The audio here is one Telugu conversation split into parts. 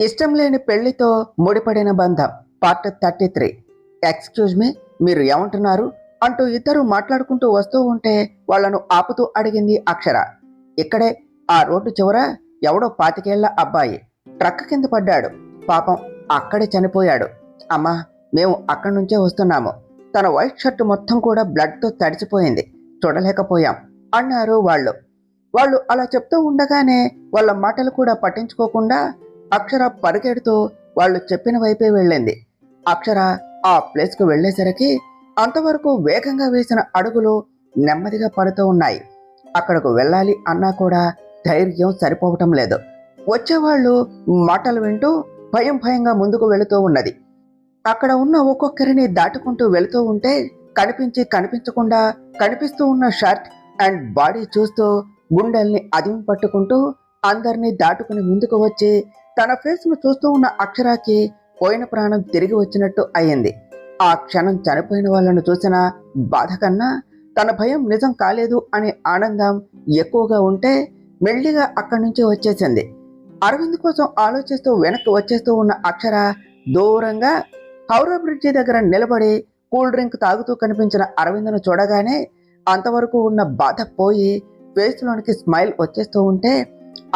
ఇష్టం లేని పెళ్లితో ముడిపడిన బంధం పార్ట్ 33. ఎక్స్క్యూజ్ మీ, మీరు ఏమంటున్నారు అంటూ ఇద్దరు మాట్లాడుకుంటూ వస్తూ ఉంటే వాళ్లను ఆపుతూ అడిగింది అక్షర. ఇక్కడే ఆ రోడ్డు చివర ఎవడో 25 ఏళ్ల అబ్బాయి ట్రక్ కింద పడ్డాడు. పాపం అక్కడే చనిపోయాడు. అమ్మా, మేము అక్కడి నుంచే వస్తున్నాము. తన వైట్ షర్ట్ మొత్తం కూడా బ్లడ్తో తడిచిపోయింది, చూడలేకపోయాం అన్నారు వాళ్ళు అలా చెప్తూ ఉండగానే వాళ్ళ మాటలు కూడా పట్టించుకోకుండా అక్షర పరిగెడుతూ వాళ్ళు చెప్పిన వైపే వెళ్ళింది. అక్షర ఆ ప్లేస్కు వెళ్లేసరికి అంతవరకు వేగంగా వేసిన అడుగులు నెమ్మదిగా పడుతూ ఉన్నాయి. అక్కడకు వెళ్ళాలి అన్నా కూడా ధైర్యం సరిపోవటం లేదు. వచ్చేవాళ్ళు మాటలు వింటూ భయంగా ముందుకు వెళుతూ ఉన్నది. అక్కడ ఉన్న ఒక్కొక్కరిని దాటుకుంటూ వెళుతూ ఉంటే కనిపించకుండా కనిపిస్తూ ఉన్న షర్ట్ అండ్ బాడీ చూస్తూ గుండెల్ని అదిమి పట్టుకుంటూ అందరినీ దాటుకుని ముందుకు వచ్చి తన ఫేస్ ను చూస్తూ ఉన్న అక్షరాకి పోయిన ప్రాణం తిరిగి వచ్చినట్టు అయ్యింది. ఆ క్షణం చనిపోయిన వాళ్ళను చూసిన బాధ కన్నా తన భయం నిజం కాలేదు అనే ఆనందం ఎక్కువగా ఉంటే మెల్లిగా అక్కడి నుంచి వచ్చేసింది. అరవింద్ కోసం ఆలోచిస్తూ వెనక్కి వచ్చేస్తూ ఉన్న అక్షర దూరంగా హౌరా బ్రిడ్జి దగ్గర నిలబడి కూల్ డ్రింక్ తాగుతూ కనిపించిన అరవింద్ను చూడగానే అంతవరకు ఉన్న బాధ పోయి ఫేస్లోనికి స్మైల్ వచ్చేస్తూ ఉంటే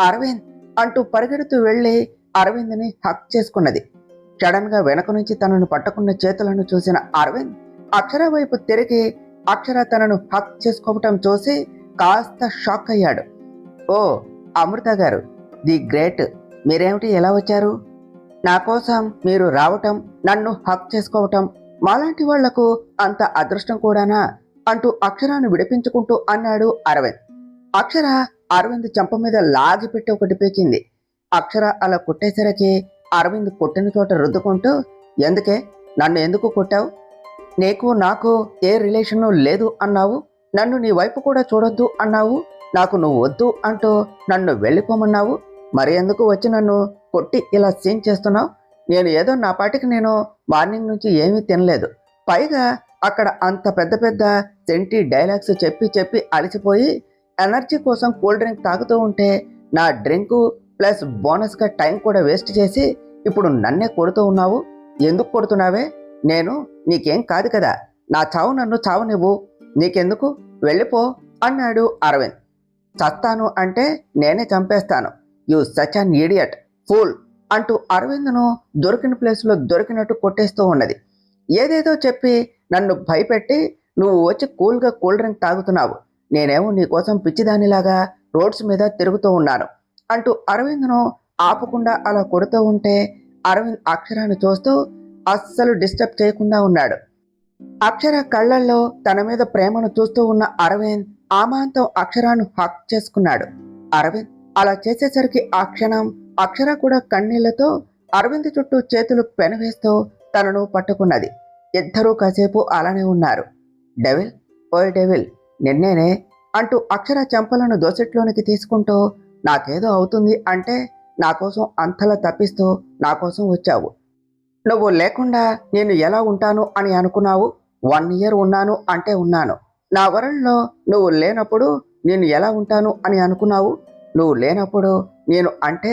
అరవింద్ అంటూ పరిగెడుతూ వెళ్లి అరవింద్ని హక్ చేసుకున్నది. సడన్ గా వెనక నుంచి తనను పట్టుకున్న చేతులను చూసిన అరవింద్ అక్షర వైపు తిరిగి అక్షర తనను హక్ చేసుకోవటం చూసి కాస్త షాక్ అయ్యాడు. ఓ అమృత గారు, ది గ్రేట్, మీరేమిటి ఎలా వచ్చారు? నా కోసం మీరు రావటం, నన్ను హక్ చేసుకోవటం మాలాంటి వాళ్లకు అంత అదృష్టం కూడానా అంటూ అక్షరాన్ని విడిపించుకుంటూ అన్నాడు అరవింద్. అక్షర అరవింద్ చెంప మీద లాగిపెట్టి ఒకటి పీకింది. అక్షర అలా కొట్టేసరికి అరవింద్ కొట్టిన చోట రుద్దుకుంటూ, ఎందుకే నన్ను ఎందుకు కొట్టావు? నీకు నాకు ఏ రిలేషను లేదు అన్నావు, నన్ను నీ వైపు కూడా చూడొద్దు అన్నావు, నాకు నువ్వు వద్దు అంటూ నన్ను వెళ్ళిపోమన్నావు, మరి ఎందుకు వచ్చి నన్ను కొట్టి ఇలా సీన్ చేస్తున్నావు? నేను ఏదో నా పాటికి నేను మార్నింగ్ నుంచి ఏమీ తినలేదు, పైగా అక్కడ అంత పెద్ద సెంటీ డైలాగ్స్ చెప్పి అలసిపోయి ఎనర్జీ కోసం కూల్ డ్రింక్ తాగుతూ ఉంటే నా డ్రింకు ప్లస్ బోనస్గా టైం కూడా వేస్ట్ చేసి ఇప్పుడు నన్నే కొడుతూ ఉన్నావు. ఎందుకు కొడుతున్నావే? నేను నీకేం కాదు కదా, నా చావు నన్ను చావనివ్వు, నీకెందుకు, వెళ్ళిపో అన్నాడు అరవింద్. చస్తాను అంటే నేనే చంపేస్తాను, you such an idiot pool అంటూ అరవింద్ను దొరికిన ప్లేస్లో దొరికినట్టు కొట్టేస్తూ ఉన్నది. ఏదేదో చెప్పి నన్ను భయపెట్టి నువ్వు వచ్చి కూల్గా కూల్ డ్రింక్ తాగుతున్నావు, నేనేమో నీకోసం పిచ్చిదానిలాగా రోడ్స్ మీద తిరుగుతూ ఉన్నాను అంటూ అరవింద్ను ఆపకుండా అలా కొడుతూ ఉంటే అరవింద్ అక్షరాన్ని చూస్తూ అస్సలు డిస్టర్బ్ చేయకుండా ఉన్నాడు. అక్షర కళ్ళల్లో తన మీద ప్రేమను చూస్తూ ఉన్న అరవింద్ ఆమాంతం అక్షరాన్ని హక్ చేసుకున్నాడు. అరవింద్ అలా చేసేసరికి ఆ క్షణం అక్షర కూడా కన్నీళ్లతో అరవింద్ చుట్టూ చేతులు పెనవేస్తూ తనను పట్టుకున్నది. ఇద్దరూ కాసేపు అలానే ఉన్నారు. డెవిల్, ఓయ్ డెవిల్, నిన్నేనే అంటూ అక్షర చెంపలను దోసెట్లోనికి తీసుకుంటూ, నాకేదో అవుతుంది అంటే నా కోసం అంతలా తప్పిస్తూ నా కోసం వచ్చావు. నువ్వు లేకుండా నేను ఎలా ఉంటాను అని అనుకున్నావు? 1 year ఉన్నాను అంటే ఉన్నాను. నా వరల్డ్లో నువ్వు లేనప్పుడు నేను ఎలా ఉంటాను అని అనుకున్నావు? నువ్వు లేనప్పుడు నేను అంటే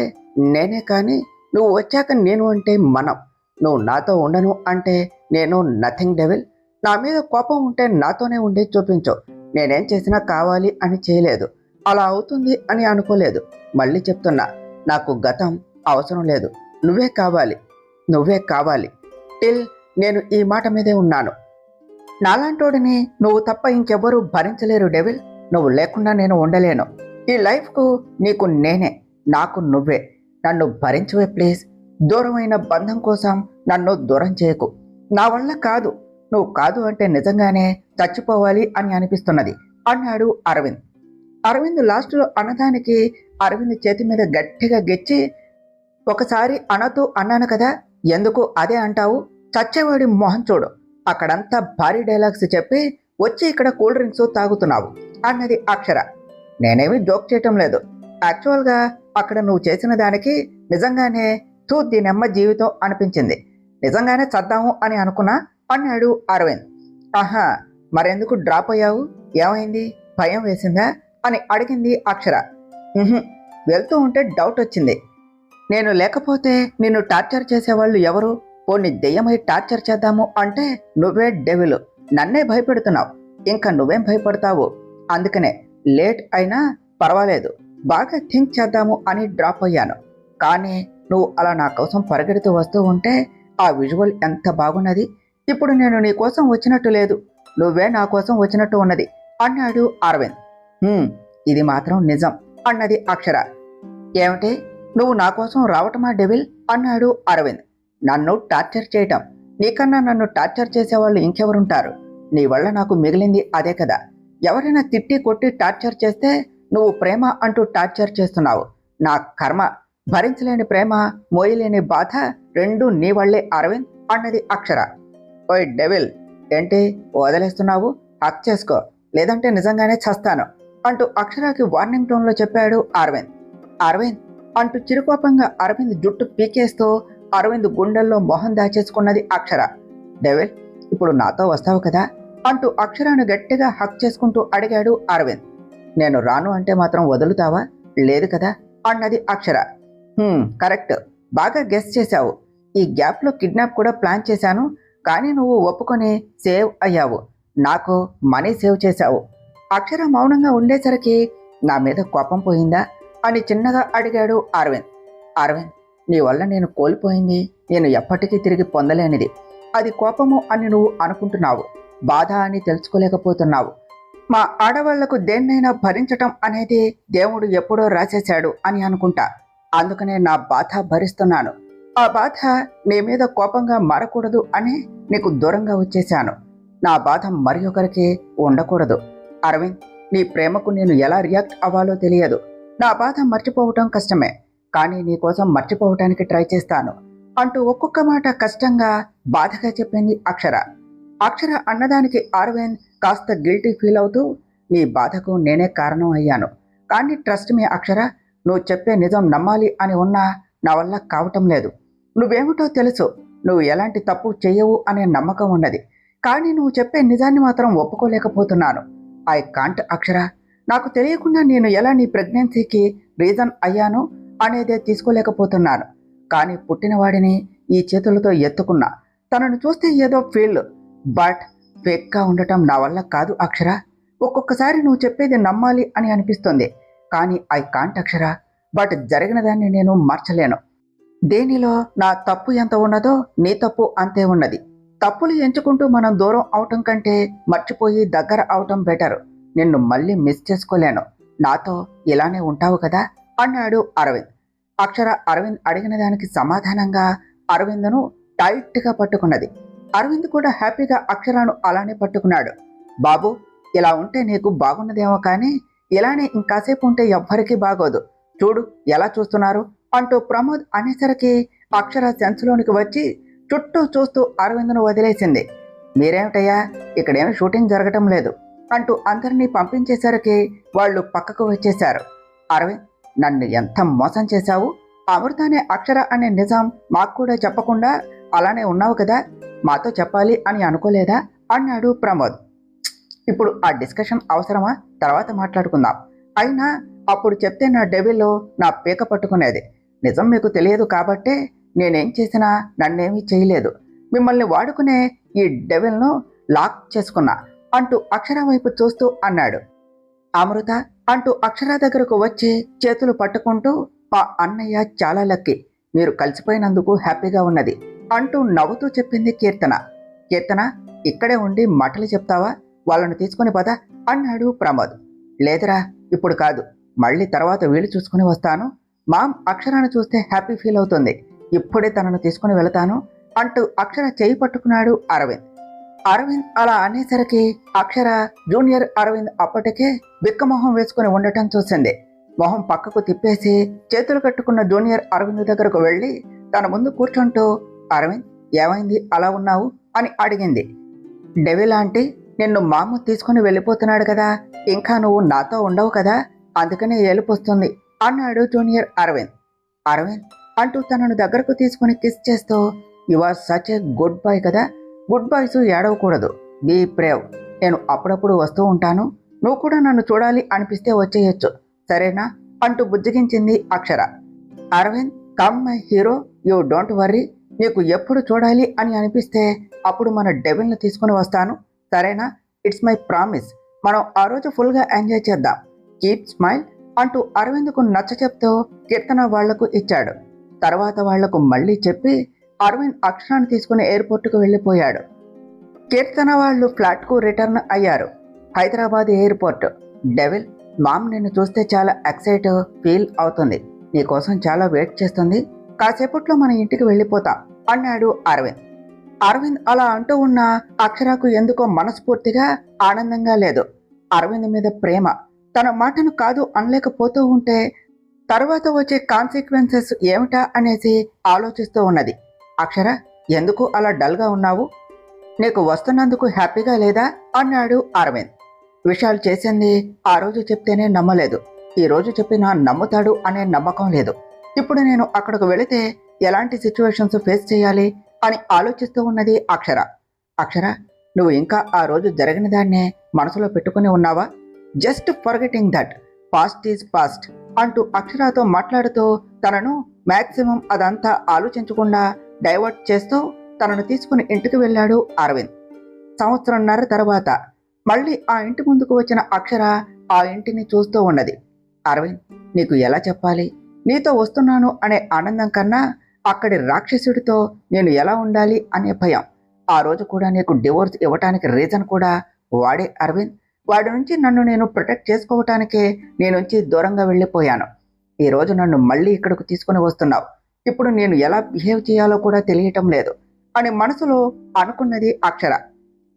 నేనే, కానీ నువ్వు వచ్చాక నేను అంటే మనం. నువ్వు నాతో ఉండను అంటే నేను నథింగ్. డెవిల్, నా మీద కోపం ఉంటే నాతోనే ఉండి చూపించు. నేనేం చేసినా కావాలి అని చేయలేదు, అలా అవుతుంది అని అనుకోలేదు. మళ్ళీ చెప్తున్నా, నాకు గతం అవసరం లేదు, నువ్వే కావాలి. టిల్ నేను ఈ మాట మీదే ఉన్నాను. నాలాంటోడిని నువ్వు తప్ప ఇంకెవ్వరూ భరించలేరు డెవిల్. నువ్వు లేకుండా నేను ఉండలేను. ఈ లైఫ్కు నీకు నేనే, నాకు నువ్వే. నన్ను భరించవే ప్లీజ్. దూరమైన బంధం కోసం నన్ను దూరం చేయకు. నా వల్ల కాదు, నువ్వు కాదు అంటే నిజంగానే చచ్చిపోవాలి అని అనిపిస్తున్నది అన్నాడు అరవింద్. అరవింద్ లాస్ట్లో అన్నదానికి అరవింద్ చేతి మీద గట్టిగా గెచ్చి, ఒకసారి అనొద్దు అన్నాను కదా, ఎందుకు అదే అంటావు? చచ్చేవాడి మొహం చూడు, అక్కడంతా భారీ డైలాగ్స్ చెప్పి వచ్చి ఇక్కడ కూల్ డ్రింక్స్ తాగుతున్నావు అన్నది అక్షర. నేనేమి జోక్ చేయటం లేదు, యాక్చువల్గా అక్కడ నువ్వు చేసిన దానికి నిజంగానే దీనమ్మ జీవితం అనిపించింది, నిజంగానే చద్దాము అని అనుకున్నా అన్నాడు అరవింద్. ఆహా, మరెందుకు డ్రాప్ అయ్యావు? ఏమైంది, భయం వేసిందా అని అడిగింది అక్షర. వెళ్తూ ఉంటే డౌట్ వచ్చింది. నేను లేకపోతే నిన్ను టార్చర్ చేసేవాళ్ళు ఎవరు? పోనీ దెయ్యమై టార్చర్ చేద్దాము అంటే నువ్వే డెవిలు, నన్నే భయపెడుతున్నావు. ఇంకా నువ్వేం భయపడతావు? అందుకనే లేట్ అయినా పర్వాలేదు, బాగా థింక్ చేద్దాము అని డ్రాప్ అయ్యాను. కానీ నువ్వు అలా నా కోసం పరిగెడుతూ వస్తూ ఉంటే ఆ విజువల్ ఎంత బాగున్నది. ఇప్పుడు నేను నీ కోసం వచ్చినట్టు లేదు, నువ్వే నా కోసం వచ్చినట్టు ఉన్నది అన్నాడు అరవింద్. ఇది మాత్రం నిజం అన్నది అక్షర. ఏమిటి, నువ్వు నా కోసం రావటమా డెవిల్ అన్నాడు అరవింద్. నన్ను టార్చర్ చేయటం, నీకన్నా నన్ను టార్చర్ చేసేవాళ్ళు ఇంకెవరుంటారు? నీ వల్ల నాకు మిగిలింది అదే కదా. ఎవరైనా తిట్టి కొట్టి టార్చర్ చేస్తే నువ్వు ప్రేమ అంటూ టార్చర్ చేస్తున్నావు. నా కర్మ, భరించలేని ప్రేమ, మోయలేని బాధ రెండూ నీ వల్లే అరవింద్ అన్నది అక్షర. ఓయ్ డెవిల్, ఏంటి వదిలేస్తున్నావు? హక్ చేసుకో, లేదంటే నిజంగానే చస్తాను అంటూ అక్షరాకి వార్నింగ్ టోన్లో చెప్పాడు అరవింద్. అరవింద్ అంటూ చిరుకోపంగా అరవింద్ జుట్టు పీకేస్తూ అరవింద్ గుండెల్లో మొహం దాచేసుకున్నది అక్షర. డెవిల్, ఇప్పుడు నాతో వస్తావు కదా అంటూ అక్షరాను గట్టిగా హక్ చేసుకుంటూ అడిగాడు అరవింద్. నేను రాను అంటే మాత్రం వదులుతావా? లేదు కదా అన్నది అక్షర. కరెక్ట్, బాగా గెస్ చేశావు. ఈ గ్యాప్లో కిడ్నాప్ కూడా ప్లాన్ చేశాను, కానీ నువ్వు ఒప్పుకొని సేవ్ అయ్యావు, నాకు మనీ సేవ్ చేశావు. అక్షర మౌనంగా ఉండేసరికి నా మీద కోపం పోయిందా అని చిన్నగా అడిగాడు అరవింద్. అరవింద్, నీ వల్ల నేను కోల్పోయింది నేను ఎప్పటికీ తిరిగి పొందలేనిది. అది కోపము అని నువ్వు అనుకుంటున్నావు, బాధ అని తెలుసుకోలేకపోతున్నావు. మా ఆడవాళ్లకు దేన్నైనా భరించటం అనేది దేవుడు ఎప్పుడో రాసేశాడు అని అనుకుంటా. అందుకనే నా బాధ భరిస్తున్నాను. ఆ బాధ నీ మీద కోపంగా మారకూడదు అని నీకు దూరంగా వచ్చేశాను. నా బాధ మరి ఒకరికి ఉండకూడదు. అరవింద్, నీ ప్రేమకు నేను ఎలా రియాక్ట్ అవ్వాలో తెలియదు. నా బాధ మర్చిపోవటం కష్టమే, కానీ నీకోసం మర్చిపోవటానికి ట్రై చేస్తాను అంటూ ఒక్కొక్క మాట కష్టంగా బాధగా చెప్పింది అక్షర. అక్షర అన్నదానికి అరవింద్ కాస్త గిల్టీ ఫీల్ అవుతూ, నీ బాధకు నేనే కారణం అయ్యాను, కానీ ట్రస్ట్ మీ అక్షర, నువ్వు చెప్పే నిజం నమ్మాలి అని ఉన్నా నా వల్ల కావటం లేదు. నువ్వేమిటో తెలుసు, నువ్వు ఎలాంటి తప్పు చెయ్యవు అనే నమ్మకం ఉన్నది, కానీ నువ్వు చెప్పే నిజాన్ని మాత్రం ఒప్పుకోలేకపోతున్నాను. ఐ కాంట్ అక్షర, నాకు తెలియకుండా నేను ఎలా నీ ప్రెగ్నెన్సీకి రీజన్ అయ్యాను అనేదే తీసుకోలేకపోతున్నాను. కానీ పుట్టినవాడిని ఈ చేతులతో ఎత్తుకున్నా, తనను చూస్తే ఏదో ఫీల్, బట్ ఫేక్గా ఉండటం నా వల్ల కాదు అక్షర. ఒక్కొక్కసారి నువ్వు చెప్పేది నమ్మాలి అని అనిపిస్తుంది, కానీ ఐ కాంట్ అక్షర. బట్ జరిగిన దాన్ని నేను మార్చలేను. దేనిలో నా తప్పు ఎంత ఉన్నదో నీ తప్పు అంతే ఉన్నది. తప్పులు ఎంచుకుంటూ మనం దూరం అవటం కంటే మర్చిపోయి దగ్గర అవటం బెటర్. నిన్ను మళ్ళీ మిస్ చేసుకోలేను. నాతో ఇలానే ఉంటావు కదా అన్నాడు అరవింద్. అక్షర అరవింద్ అడిగిన దానికి సమాధానంగా అరవింద్ను టైట్గా పట్టుకున్నది. అరవింద్ కూడా హ్యాపీగా అక్షరాను అలానే పట్టుకున్నాడు. బాబు, ఇలా ఉంటే నీకు బాగున్నదేమో, కానీ ఇలానే ఇంకాసేపు ఉంటే ఎవ్వరికీ బాగోదు. చూడు ఎలా చూస్తున్నారు అంటూ ప్రమోద్ అనేసరికి అక్షర సెన్స్లోనికి వచ్చి చుట్టూ చూస్తూ అరవింద్ను వదిలేసింది. మీరేమిటయ్యా, ఇక్కడేమి షూటింగ్ జరగటం లేదు అంటూ అందరినీ పంపించేసరికి వాళ్ళు పక్కకు వచ్చేశారు. అరవింద్, నన్ను ఎంత మోసం చేశావు. అమృతానే అక్షర అనే నిజం మాకు కూడా చెప్పకుండా అలానే ఉన్నావు కదా, మాతో చెప్పాలి అని అనుకోలేదా అన్నాడు ప్రమోద్. ఇప్పుడు ఆ డిస్కషన్ అవసరమా? తర్వాత మాట్లాడుకుందాం. అయినా అప్పుడు చెప్తే నా డెవిల్లో నా పీక పట్టుకునేది. నిజం మీకు తెలియదు కాబట్టే నేనేం చేసినా నన్నేమీ చేయలేదు. మిమ్మల్ని వాడుకునే ఈ డెవిల్ను లాక్ చేసుకున్నా అంటూ అక్షర వైపు చూస్తూ అన్నాడు. అమృత అంటూ అక్షర దగ్గరకు వచ్చి చేతులు పట్టుకుంటూ, మా అన్నయ్య చాలా లక్కీ, మీరు కలిసిపోయినందుకు హ్యాపీగా ఉన్నది అంటూ నవ్వుతూ చెప్పింది కీర్తన. కీర్తన, ఇక్కడే ఉండి మాటలు చెప్తావా? వాళ్ళను తీసుకుని పద అన్నాడు ప్రమోద్. లేదురా, ఇప్పుడు కాదు, మళ్ళీ తర్వాత వీలు చూసుకుని వస్తాను. మామ్ అక్షరాన్ని చూస్తే హ్యాపీ ఫీల్ అవుతుంది, ఇప్పుడే తనను తీసుకుని వెళతాను అంటూ అక్షర చేయి పట్టుకున్నాడు అరవింద్. అరవింద్ అలా అనేసరికి అక్షర జూనియర్ అరవింద్ అప్పటికే బిక్కమొహం వేసుకుని ఉండటం చూసింది. మొహం పక్కకు తిప్పేసి చేతులు కట్టుకున్న జూనియర్ అరవింద్ దగ్గరకు వెళ్ళి తన ముందు కూర్చుంటూ, అరవింద్, ఏమైంది అలా ఉన్నావు అని అడిగింది. డెవిల్ ఆంటీ నిన్ను మాము తీసుకుని వెళ్ళిపోతున్నాడు కదా, ఇంకా నువ్వు నాతో ఉండవు కదా, అందుకనే ఏలుపొస్తుంది అన్నాడు జూనియర్ అరవింద్. అరవింద్ అంటూ తనను దగ్గరకు తీసుకుని కిస్ చేస్తూ, you are such a good boy కదా, గుడ్ బాయ్స్ ఏడవకూడదు, బీ బ్రేవ్. నేను అప్పుడప్పుడు వస్తూ ఉంటాను, నువ్వు కూడా నన్ను చూడాలి అనిపిస్తే వచ్చేయచ్చు, సరేనా అంటూ బుజ్జగించింది Akshara. Aravind come my hero, you don't worry. నీకు ఎప్పుడు చూడాలి అని అనిపిస్తే అప్పుడు మన డెవిల్ని తీసుకుని వస్తాను, సరేనా? It's my promise. మనం ఆ రోజు ఫుల్గా ఎంజాయ్ చేద్దాం. కీప్ స్మైల్ అంటూ అరవింద్కు నచ్చ చెప్తూ కీర్తన వాళ్లకు ఇచ్చాడు. తర్వాత వాళ్లకు మళ్ళీ చెప్పి అరవింద్ అక్షరాన్ని తీసుకుని ఎయిర్పోర్టుకు వెళ్ళిపోయాడు. కీర్తన వాళ్ళు ఫ్లాట్కు రిటర్న్ అయ్యారు. హైదరాబాద్ ఎయిర్పోర్ట్. డెవిల్, మామ్ నిన్ను చూస్తే చాలా ఎక్సైట్ ఫీల్ అవుతుంది. నీకోసం చాలా వెయిట్ చేస్తుంది. కాసేపట్లో మన ఇంటికి వెళ్ళిపోతాం అన్నాడు అరవింద్. అరవింద్ అలా అంటూ ఉన్న అక్షరకు ఎందుకో మనస్ఫూర్తిగా ఆనందంగా లేదు. అరవింద్ మీద ప్రేమ తన మాటను కాదు అనలేకపోతూ ఉంటే తర్వాత వచ్చే కాన్సిక్వెన్సెస్ ఏమిటా అనేసి ఆలోచిస్తూ ఉన్నది. అక్షర, ఎందుకు అలా డల్గా ఉన్నావు? నీకు వస్తున్నందుకు హ్యాపీగా లేదా అన్నాడు అరవింద్. విశాల్ చేసింది ఆ రోజు చెప్తేనే నమ్మలేదు. ఈ రోజు చెప్పినా నమ్ముతాడు అనే నమ్మకం లేదు. ఇప్పుడు నేను అక్కడికి వెళితే ఎలాంటి సిచ్యువేషన్స్ ఫేస్ చేయాలి అని ఆలోచిస్తూ ఉన్నది అక్షర. అక్షర, నువ్వు ఇంకా ఆ రోజు జరిగిన దాన్నే మనసులో పెట్టుకుని ఉన్నావా? Just forgetting that, past is past అంటూ అక్షరతో మాట్లాడుతూ తనను మ్యాక్సిమం అదంతా ఆలోచించకుండా డైవర్ట్ చేస్తూ తనను తీసుకుని ఇంటికి వెళ్ళాడు అరవింద్. సంవత్సరంన్నర తర్వాత మళ్ళీ ఆ ఇంటి ముందుకు వచ్చిన అక్షర ఆ ఇంటిని చూస్తూ ఉన్నది. అరవింద్, నీకు ఎలా చెప్పాలి? నీతో వస్తున్నాను అనే ఆనందం కన్నా అక్కడి రాక్షసుడితో నేను ఎలా ఉండాలి అనే భయం. ఆ రోజు కూడా నీకు డివోర్స్ ఇవ్వటానికి రీజన్ కూడా వాడే అరవింద్. వాడి నుంచి నన్ను నేను ప్రొటెక్ట్ చేసుకోవటానికే నీ నుంచి దూరంగా వెళ్ళిపోయాను. ఈరోజు నన్ను మళ్ళీ ఇక్కడికి తీసుకుని వస్తున్నావు. ఇప్పుడు నేను ఎలా బిహేవ్ చేయాలో కూడా తెలియటం లేదు అని మనసులో అనుకున్నది అక్షర.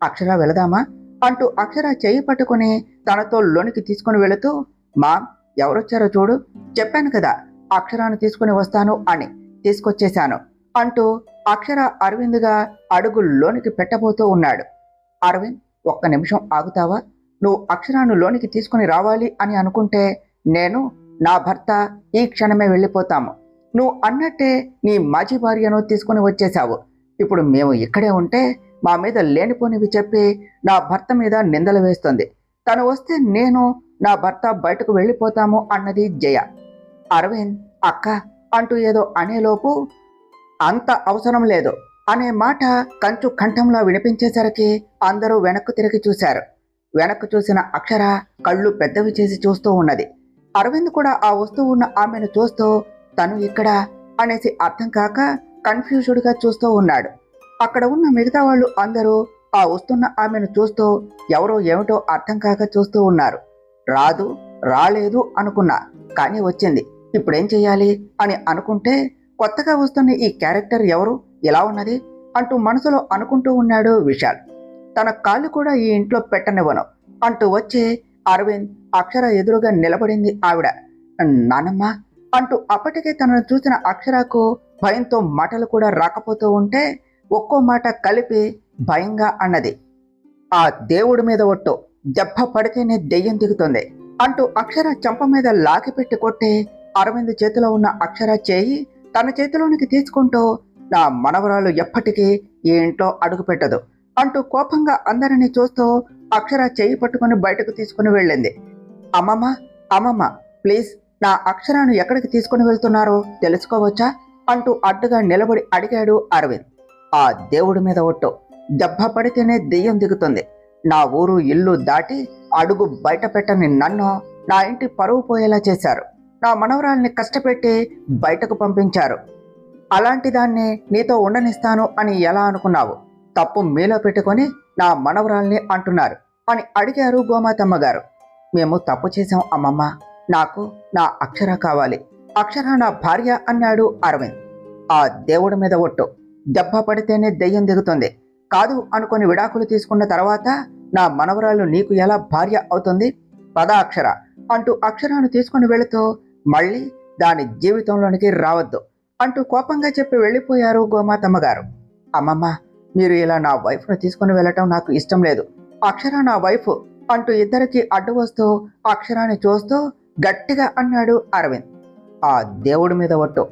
అక్షర, వెళదామా అంటూ అక్షర చేయి పట్టుకుని తనతో లోనికి తీసుకుని వెళుతూ, మా ఎవరొచ్చారో చూడు, చెప్పాను కదా అక్షరాన్ని తీసుకుని వస్తాను అని, తీసుకొచ్చేశాను అంటూ అక్షర అరవింద్గా అడుగు లోనికి పెట్టబోతూ ఉన్నాడు. అరవింద్, ఒక్క నిమిషం ఆగుతావా? నువ్వు అక్షరాన్ని లోనికి తీసుకుని రావాలి అని అనుకుంటే నేను, నా భర్త ఈ క్షణమే వెళ్ళిపోతాము. నువ్వు అన్నట్టే నీ మాజీ భార్యను తీసుకుని వచ్చేశావు. ఇప్పుడు మేము ఇక్కడే ఉంటే మా మీద లేనిపోనివి చెప్పి నా భర్త మీద నిందలు వేస్తుంది. తను వస్తే నేను, నా భర్త బయటకు వెళ్ళిపోతాము అన్నది జయ. అరవింద్, అక్క అంటూ ఏదో అనేలోపు అంత అవసరం లేదు అనే మాట కంచు కంఠంలో వినిపించేసరికి అందరూ వెనక్కు తిరిగి చూశారు. వెనక్కు చూసిన అక్షర కళ్ళు పెద్దవి చేసి చూస్తూ ఉన్నది. అరవింద్ కూడా ఆ వస్తూ ఉన్న ఆమెను చూస్తూ తను ఇక్కడ అనేసి అర్థం కాక కన్ఫ్యూజ్డ్గా చూస్తూ ఉన్నాడు. అక్కడ ఉన్న మిగతా వాళ్ళు అందరూ ఆ వస్తున్న ఆమెను చూస్తూ ఎవరో ఏమిటో అర్థం కాక చూస్తూ ఉన్నారు. రాదు, రాలేదు అనుకున్నా, కానీ వచ్చింది, ఇప్పుడేం చెయ్యాలి అని అనుకుంటే కొత్తగా వస్తున్న ఈ క్యారెక్టర్ ఎవరు, ఎలా ఉన్నది అంటూ మనసులో అనుకుంటూ ఉన్నాడు విశాల్. తన కాళ్ళు కూడా ఈ ఇంట్లో పెట్టనివ్వను అంటూ వచ్చి అరవింద్ అక్షర ఎదురుగా నిలబడింది ఆవిడ. నానమ్మ అంటూ అప్పటికే తనను చూసిన అక్షరకు భయంతో మాటలు కూడా రాకపోతూ ఉంటే ఒక్కో మాట కలిపి భయంగా అన్నది, ఆ దేవుడి మీద ఒట్టు, దెబ్బ పడితేనే దెయ్యం దిగుతుంది అంటూ అక్షర చెంప మీద లాగిపెట్టి కొట్టి అరవింద్ చేతిలో ఉన్న అక్షర చేయి తన చేతిలోనికి తీసుకుంటూ, నా మనవరాలు ఎప్పటికీ ఈ ఇంట్లో అడుగు పెట్టదు అంటూ కోపంగా అందరినీ చూస్తూ అక్షర చేయి పట్టుకుని బయటకు తీసుకుని వెళ్ళింది. అమ్మమ్మ, అమ్మమ్మ ప్లీజ్, నా అక్షరాను ఎక్కడికి తీసుకుని వెళ్తున్నారో తెలుసుకోవచ్చా అంటూ అడ్డుగా నిలబడి అడిగాడు అరవింద్. ఆ దేవుడి మీద ఒట్టు, దెబ్బ పడితేనే దెయ్యం దిగుతుంది. నా ఊరు ఇల్లు దాటి అడుగు బయట పెట్టని నన్ను నా ఇంటి పరువు పోయేలా చేశారు. నా మనవరాల్ని కష్టపెట్టి బయటకు పంపించారు. అలాంటి దాన్ని నీతో ఉండనిస్తాను అని ఎలా అనుకున్నావు? తప్పు మీలో పెట్టుకొని నా మనవరాల్ని అంటున్నారు అని అడిగారు గోమాతమ్మ గారు. మేము తప్పు చేశాం అమ్మమ్మ, నాకు నా అక్షర కావాలి, అక్షర నా భార్య అన్నాడు అరవింద్. ఆ దేవుడి మీద ఒట్టు, దెబ్బ పడితేనే దెయ్యం దిగుతుంది. కాదు అనుకుని విడాకులు తీసుకున్న తర్వాత నా మనవరాలు నీకు ఎలా భార్య అవుతుంది? పద అక్షర అంటూ అక్షరాను తీసుకుని వెళుతూ మళ్ళీ దాని జీవితంలోనికి రావద్దు అంటూ కోపంగా చెప్పి వెళ్ళిపోయారు గోమాతమ్మ గారు. అమ్మమ్మ, మీరు ఇలా నా వైఫ్ను తీసుకుని వెళ్ళటం నాకు ఇష్టం లేదు. అక్షర నా వైఫ్ అంటూ ఇద్దరికి అడ్డు వస్తూ అక్షరాన్ని చూస్తూ గట్టిగా అన్నాడు అరవింద్. ఆ దేవుడి మీద ఒట్టు,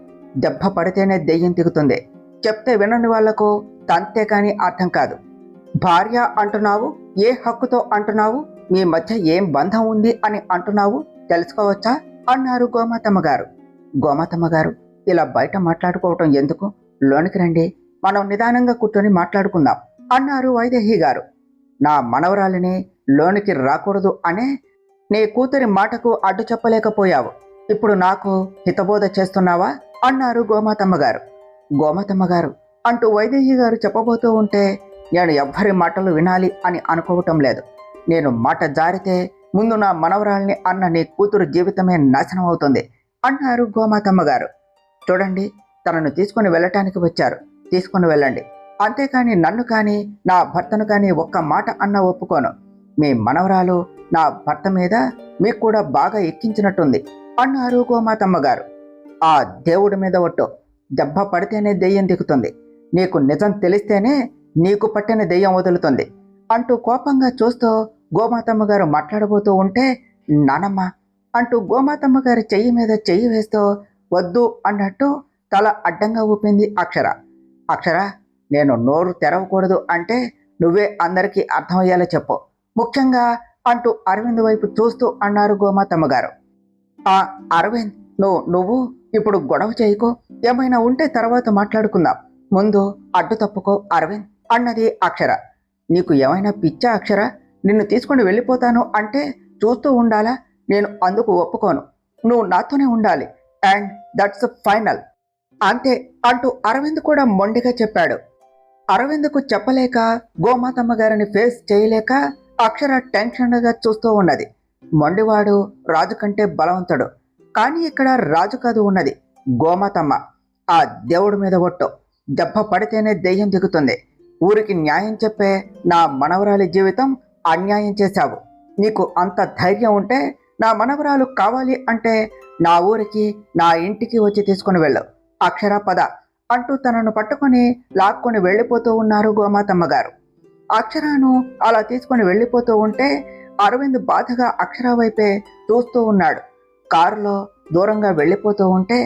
దెబ్బ పడితేనే దెయ్యం దిగుతుంది. చెప్తే వినని వాళ్లకు తంతే కానీ అర్థం కాదు. భార్య అంటున్నావు, ఏ హక్కుతో అంటున్నావు? మీ మధ్య ఏం బంధం ఉంది అని అంటున్నావు? తెలుసుకోవచ్చా అన్నారు గోమాతమ్మ గారు. గోమాతమ్మ గారు, ఇలా బయట మాట్లాడుకోవటం ఎందుకు? లోనికి రండి, మనం నిదానంగా కూర్చొని మాట్లాడుకుందాం అన్నారు వైదేహి గారు. నా మనవరాలిని లోనికి రాకూడదు అనే నీ కూతురి మాటకు అడ్డు చెప్పలేకపోయావు. ఇప్పుడు నాకు హితబోధ చేస్తున్నావా అన్నారు గోమాతమ్మ గారు. గోమాతమ్మ గారు అంటూ వైదేహి గారు చెప్పబోతూ ఉంటే, నేను ఎవ్వరి మాటలు వినాలి అని అనుకోవటం లేదు. నేను మాట జారితే ముందు నా మనవరాల్ని అన్న నీ కూతురు జీవితమే నాశనం అవుతుంది అన్నారు గోమాతమ్మ గారు. చూడండి, తనను తీసుకుని వెళ్ళటానికి వచ్చారు, తీసుకుని వెళ్ళండి. అంతేకాని నన్ను కానీ నా భర్తను కానీ ఒక్క మాట అన్న ఒప్పుకోను. మీ మనవరాలు నా భర్త మీద మీకు కూడా బాగా ఎక్కించినట్టుంది అన్నారు గోమాతమ్మ గారు. ఆ దేవుడి మీద ఒట్టు, దెబ్బ పడితేనే దెయ్యం దిగుతుంది, నీకు నిజం తెలిస్తేనే నీకు పట్టిన దెయ్యం వదులుతుంది అంటూ కోపంగా చూస్తూ గోమాతమ్మ గారు మాట్లాడబోతూ ఉంటే, నానమ్మ అంటూ గోమాతమ్మ గారి చెయ్యి మీద చెయ్యి వేస్తూ వద్దు అన్నట్టు తల అడ్డంగా ఊపింది అక్షర. అక్షర, నేను నోరు తెరవకూడదు అంటే నువ్వే అందరికీ అర్థమయ్యేలా చెప్పు, ముఖ్యంగా అంటూ అరవింద్ వైపు చూస్తూ అన్నారు గోమాతమ్మ గారు. ఆ అరవింద్, నువ్వు ఇప్పుడు గొడవ చేయకు, ఏమైనా ఉంటే తర్వాత మాట్లాడుకుందాం, ముందు అడ్డు తప్పుకో అరవింద్ అన్నది అక్షర. నీకు ఏమైనా పిచ్చా అక్షర? నిన్ను తీసుకుని వెళ్ళిపోతాను అంటే చూస్తూ ఉండాలా? నేను అందుకు ఒప్పుకోను, నువ్వు నాతోనే ఉండాలి, అండ్ దట్స్ ఫైనల్, అంతే అంటూ అరవింద్ కూడా మొండిగా చెప్పాడు. అరవింద్కు చెప్పలేక, గోమాతమ్మ గారిని ఫేస్ చేయలేక అక్షర టెన్షన్గా చూస్తూ ఉన్నది. మొండివాడు రాజు కంటే బలవంతుడు, కానీ ఇక్కడ రాజు కాదు ఉన్నది, గోమాతమ్మ. ఆ దేవుడి మీద ఒట్టు, దెబ్బ పడితేనే దెయ్యం దిగుతుంది. ఊరికి న్యాయం చెప్పే నా మనవరాలి జీవితం అన్యాయం చేశావు. నీకు అంత ధైర్యం ఉంటే నా మనవరాలు కావాలి అంటే నా ఊరికి, నా ఇంటికి వచ్చి తీసుకుని వెళ్ళు, అక్షర పద అంటూ తనను పట్టుకొని లాక్కొని వెళ్ళిపోతూ ఉన్నారు గోమాతమ్మ గారు. అక్షరాను అలా తీసుకొని వెళ్ళిపోతూ ఉంటే అరవింద్ బాధగా అక్షర వైపే చూస్తూ ఉన్నాడు. కారులో దూరంగా వెళ్ళిపోతూ ఉంటే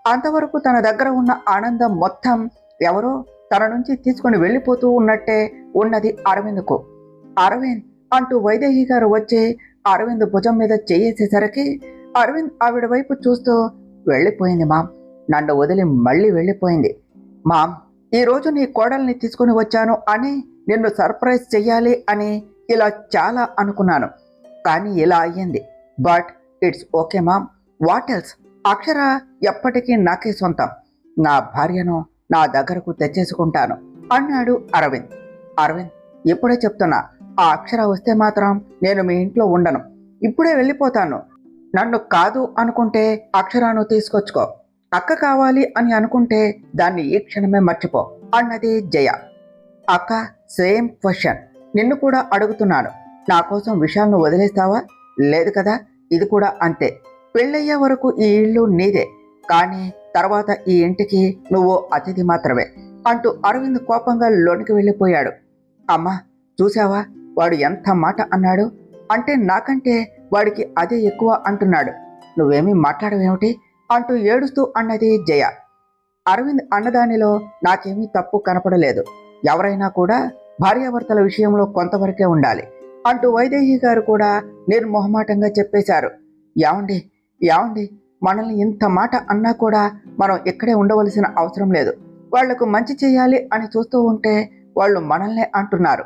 అంతవరకు తన దగ్గర ఉన్న ఆనందం మొత్తం ఎవరో తన నుంచి తీసుకొని వెళ్ళిపోతూ ఉన్నట్టే ఉన్నది అరవింద్కు. అరవింద్ అంటూ వైదేహి గారు వచ్చి అరవింద్ భుజం మీద చేయేసేసరికి అరవింద్ ఆవిడ వైపు చూస్తూ, వెళ్ళిపోయింది మామ్, నన్ను వదిలి మళ్ళీ వెళ్ళిపోయింది. మామ్, ఈరోజు నీ కోడల్ని తీసుకుని వచ్చాను అని నిన్ను సర్ప్రైజ్ చెయ్యాలి అని ఇలా చాలా అనుకున్నాను, కానీ ఇలా అయ్యింది. But it's okay mom, what else? Akshara ఎప్పటికీ నాకే సొంతం, నా భార్యను నా దగ్గరకు తెచ్చేసుకుంటాను అన్నాడు అరవింద్. అరవింద్, ఇప్పుడే చెప్తున్నా, ఆ అక్షర వస్తే మాత్రం నేను మీ ఇంట్లో ఉండను, ఇప్పుడే వెళ్ళిపోతాను. నన్ను కాదు అనుకుంటే అక్షరాను తీసుకొచ్చుకో, అక్క కావాలి అని అనుకుంటే దాన్ని ఈ క్షణమే మర్చిపో అన్నది జయ. అక్క, సేమ్ క్వశ్చన్ నిన్ను కూడా అడుగుతున్నాను, నా కోసం విషయాలను వదిలేస్తావా? లేదు కదా, ఇది కూడా అంతే. పెళ్ళయ్యే వరకు ఈ ఇల్లు నీదే, కానీ తర్వాత ఈ ఇంటికి నువ్వు అతిథి మాత్రమే అంటూ అరవింద్ కోపంగా లోనికి వెళ్ళిపోయాడు. అమ్మా, చూసావా వాడు ఎంత మాట అన్నాడు? అంటే నాకంటే వాడికి అదే ఎక్కువ అంటున్నాడు, నువ్వేమీ మాట్లాడవేమిటి అంటూ ఏడుస్తూ అన్నది జయ. అరవింద్ అన్నదానిలో నాకేమీ తప్పు కనపడలేదు, ఎవరైనా కూడా భార్యాభర్తల విషయంలో కొంతవరకే ఉండాలి అంటూ వైదేహి గారు కూడా నిర్మోహమాటంగా చెప్పేశారు. ఏమండి, ఏమండి, మనల్ని ఇంత మాట అన్నా కూడా మనం ఇక్కడే ఉండవలసిన అవసరం లేదు, వాళ్లకు మంచి చేయాలి అని చూస్తూ ఉంటే వాళ్ళు మనల్నే అంటున్నారు.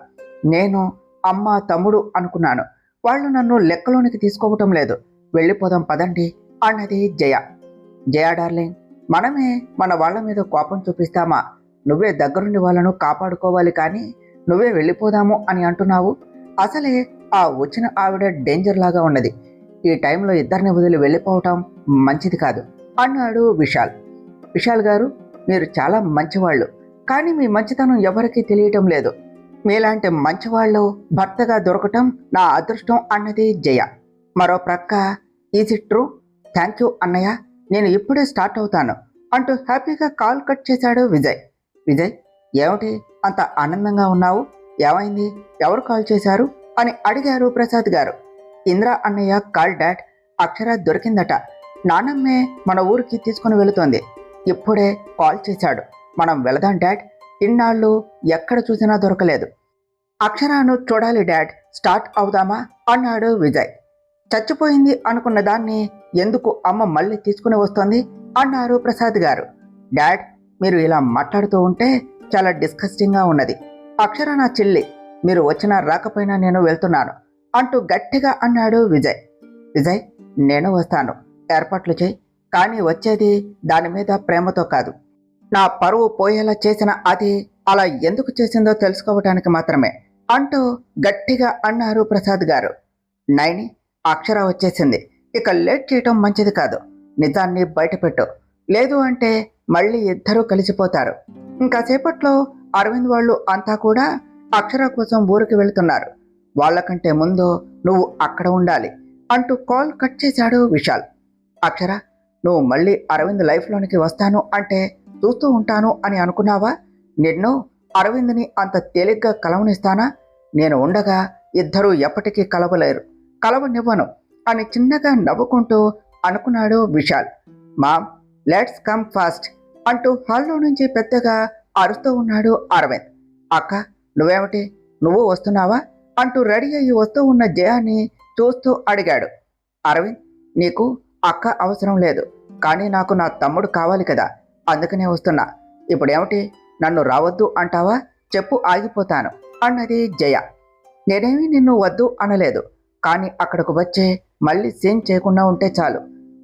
నేను అమ్మ తమ్ముడు అనుకున్నాను, వాళ్ళు నన్ను లెక్కలోనికి తీసుకోవటం లేదు, వెళ్ళిపోదాం పదండి అన్నది జయ. జయ డార్లింగ్, మనమే మన వాళ్ళ మీద కోపం చూపిస్తామా? నువ్వే దగ్గరుండి వాళ్ళను కాపాడుకోవాలి, కానీ నువ్వే వెళ్ళిపోదాము అని అంటున్నావు. అసలే ఆ వచ్చిన ఆవిడ డేంజర్ లాగా ఉన్నది, ఈ టైంలో ఇద్దరిని వదిలి వెళ్ళిపోవటం మంచిది కాదు అన్నాడు విశాల్. విశాల్ గారు, మీరు చాలా మంచివాళ్ళు, కానీ మీ మంచితనం ఎవరికీ తెలియటం లేదు, మీలాంటి మంచివాళ్ళు భర్తగా దొరకటం నా అదృష్టం అన్నది జయ. మరో ప్రక్క, is it true? Thank you అన్నయ్య, నేను ఇప్పుడే స్టార్ట్ అవుతాను అంటూ హ్యాపీగా కాల్ కట్ చేశాడు విజయ్. విజయ్, ఏమిటి అంత ఆనందంగా ఉన్నావు? ఏమైంది? ఎవరు కాల్ చేశారు అని అడిగారు ప్రసాద్ గారు. ఇంద్ర అన్నయ్య కాల్ డాడ్, అక్షర దొరికిందట, నానమ్మే మన ఊరికి తీసుకుని వెళుతోంది, ఇప్పుడే కాల్ చేశాడు, మనం వెళదాం డాడ్, ఇన్నాళ్ళు ఎక్కడ చూసినా దొరకలేదు. అక్షరాను చూడాలి డాడ్, స్టార్ట్ అవుదామా అన్నాడు విజయ్. చచ్చిపోయింది అనుకున్న దాన్ని ఎందుకు అమ్మ మళ్ళీ తీసుకుని వస్తోంది అన్నారు ప్రసాద్ గారు. డాడ్, మీరు ఇలా మాట్లాడుతూ ఉంటే చాలా డిస్కస్టింగ్గా ఉన్నది. అక్షర నా చెల్లి, మీరు వచ్చినా రాకపోయినా నేను వెళ్తున్నాను అంటూ గట్టిగా అన్నాడు విజయ్. విజయ్, నేను వస్తాను, ఏర్పాట్లు చేయి, కానీ వచ్చేది దాని మీద ప్రేమతో కాదు. నా పరువు పోయేలా చేసిన అది అలా ఎందుకు చేసిందో తెలుసుకోవటానికి మాత్రమే అంటూ గట్టిగా అన్నారు ప్రసాద్ గారు. నైని, అక్షర వచ్చేసింది, ఇక లేట్ చేయటం మంచిది కాదు. నిజాన్ని బయటపెట్టు, లేదు అంటే మళ్ళీ ఇద్దరూ కలిసిపోతారు. ఇంకాసేపట్లో అరవింద్ వాళ్ళు అంతా కూడా అక్షర కోసం ఊరికి వెళుతున్నారు. వాళ్ళకంటే ముందు నువ్వు అక్కడ ఉండాలి అంటూ కాల్ కట్ చేశాడు విశాల్. అక్షర, నువ్వు మళ్ళీ అరవింద్ లైఫ్లోనికి వస్తాను అంటే చూస్తూ ఉంటాను అని అనుకున్నావా? నిన్ను అరవింద్ని అంత తేలిగ్గా కలవనిస్తానా? నేను ఉండగా ఇద్దరూ ఎప్పటికీ కలవలేరు, కలవనివ్వను అని చిన్నగా నవ్వుకుంటూ అనుకున్నాడు Vishal. Mom, let's come fast అంటూ హాల్లో నుంచి పెద్దగా అరుస్తూ ఉన్నాడు అరవింద్. అక్క, నువ్వేమిటి, నువ్వు వస్తున్నావా అంటూ రెడీ అయ్యి వస్తూ ఉన్న జయాన్ని చూస్తూ అడిగాడు. అరవింద్, నీకు అక్క అవసరం లేదు, కానీ నాకు నా తమ్ముడు కావాలి కదా, అందుకనే వస్తున్నా. ఇప్పుడేమిటి, నన్ను రావద్దు అంటావా? చెప్పు, ఆగిపోతాను అన్నది జయ. నేనేమీ నిన్ను వద్దు అనలేదు, కానీ అక్కడకు వచ్చే మళ్ళీ సీన్ చేయకుండా ఉంటే చాలు.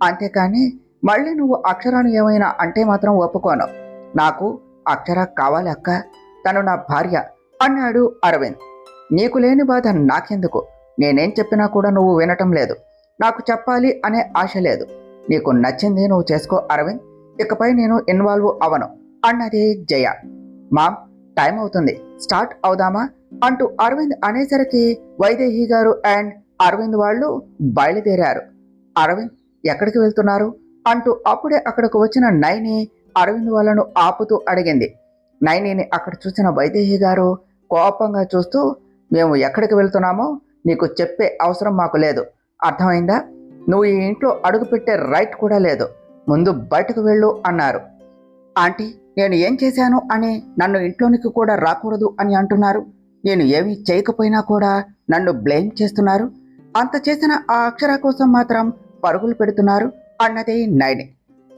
అంతేకాని మళ్ళీ నువ్వు అక్షరాన్ని ఏమైనా అంటే మాత్రం ఒప్పుకోను. నాకు అక్షర కావాలి అక్క, తను నా భార్య అన్నాడు అరవింద్. నీకు లేని బాధ నాకెందుకు? నేనేం చెప్పినా కూడా నువ్వు వినటం లేదు. నాకు చెప్పాలి అనే ఆశ లేదు. నీకు నచ్చింది నువ్వు చేసుకో అరవింద్, ఇకపై నేను ఇన్వాల్వ్ అవను అన్నది జయ. మామ్, టైం అవుతుంది, స్టార్ట్ అవుదామా అంటూ అరవింద్ అనేసరికి వైదేహి గారు అండ్ అరవింద్ వాళ్ళు బయలుదేరారు. అరవింద్, ఎక్కడికి వెళ్తున్నారు అంటూ అప్పుడే అక్కడకు వచ్చిన నైని అరవింద్ వాళ్ళను ఆపుతూ అడిగింది. నైనిని అక్కడ చూసిన వైదేహి గారు కోపంగా చూస్తూ, మేము ఎక్కడికి వెళ్తున్నామో నీకు చెప్పే అవసరం మాకు లేదు, అర్థమైందా? నువ్వు ఈ ఇంట్లో అడుగుపెట్టే రైట్ కూడా లేదు, ముందు బయటకు వెళ్ళు అన్నారు. ఆంటీ, నేను ఏం చేశాను అని నన్ను ఇంట్లోనికి కూడా రాకూడదు అని అంటున్నారు. నేను ఏమీ చేయకపోయినా కూడా నన్ను బ్లేమ్ చేస్తున్నారు. అంత చేసిన ఆ అక్షర కోసం మాత్రం పరుగులు పెడుతున్నారు అన్నది నైని.